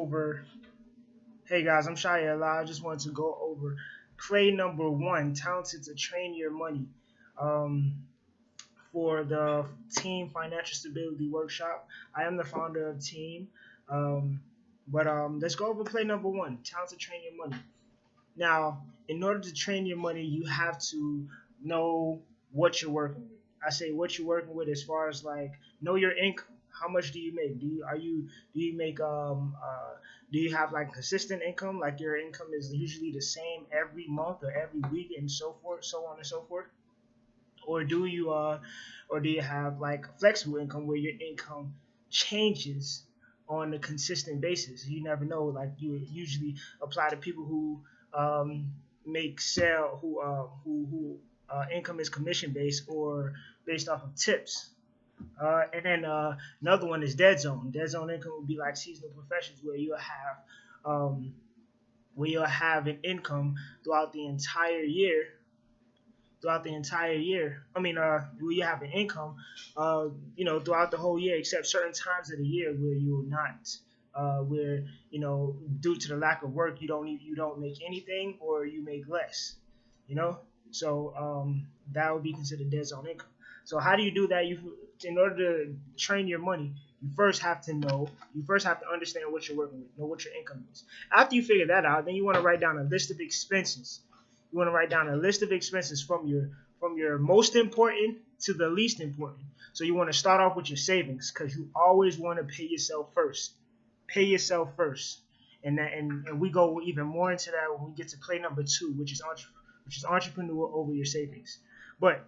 over. Hey guys, I'm Sha-Yah. I just wanted to go over play number 1, Talented to Train Your Money, um, for the Team Financial Stability Workshop. I am the founder of Team, but let's go over play number 1, Talented to Train Your Money. Now, in order to train your money, you have to know what you're working with. I say what you're working with as far as like know your income. How much do you make? Do you make do you have like consistent income? Like your income is usually the same every month or every week and so forth, so on and so forth. Or do you have like flexible income where your income changes on a consistent basis? You never know. Like you usually apply to people who make sell who income is commission based or based off of tips. And then another one is dead zone. Dead zone income would be like seasonal professions where you'll have an income throughout the entire year. Where you have an income, throughout the whole year, except certain times of the year where you will not. Where due to the lack of work, you don't make anything or you make less. So that would be considered dead zone income. So how do you do that? In order to train your money, you first have to understand what you're working with, know what your income is. After you figure that out, then you want to write down a list of expenses. You want to write down a list of expenses from your most important to the least important. So you want to start off with your savings because you always want to pay yourself first. Pay yourself first, and we go even more into that when we get to play number 2, which is entrepreneur over your savings. But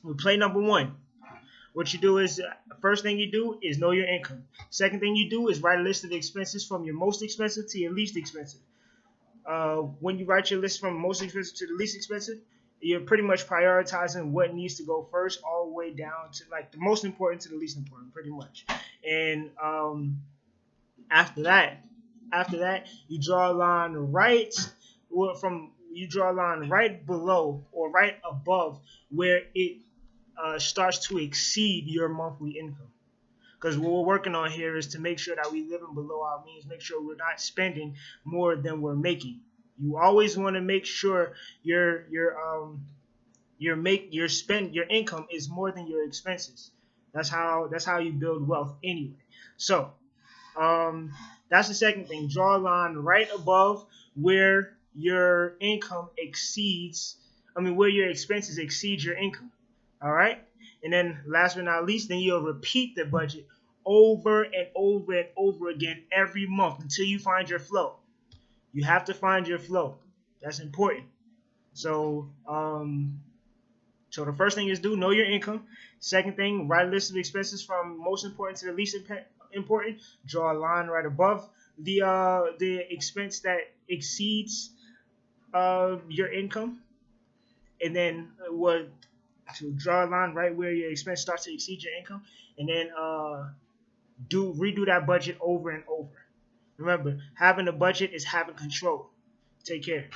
with play number 1, what you do is first thing you do is know your income. Second thing you do is write a list of expenses from your most expensive to your least expensive. When you write your list from most expensive to the least expensive, you're pretty much prioritizing what needs to go first, all the way down to like the most important to the least important, pretty much. And after that, you draw a line right below or right above where it starts to exceed your monthly income. Because what we're working on here is to make sure that we living below our means, make sure we're not spending more than we're making. You always want to make sure your income is more than your expenses. That's how you build wealth anyway. So that's the second thing. Draw a line right above where your income where your expenses exceed your income. All right. And then last but not least, then you'll repeat the budget over and over and over again every month until you find your flow. You have to find your flow. That's important. So the first thing is know your income. Second thing, write a list of expenses from most important to the least important. Draw a line right above the expense that exceeds your income, and then to draw a line right where your expense starts to exceed your income, and then redo that budget over and over. Remember, having a budget is having control. Take care.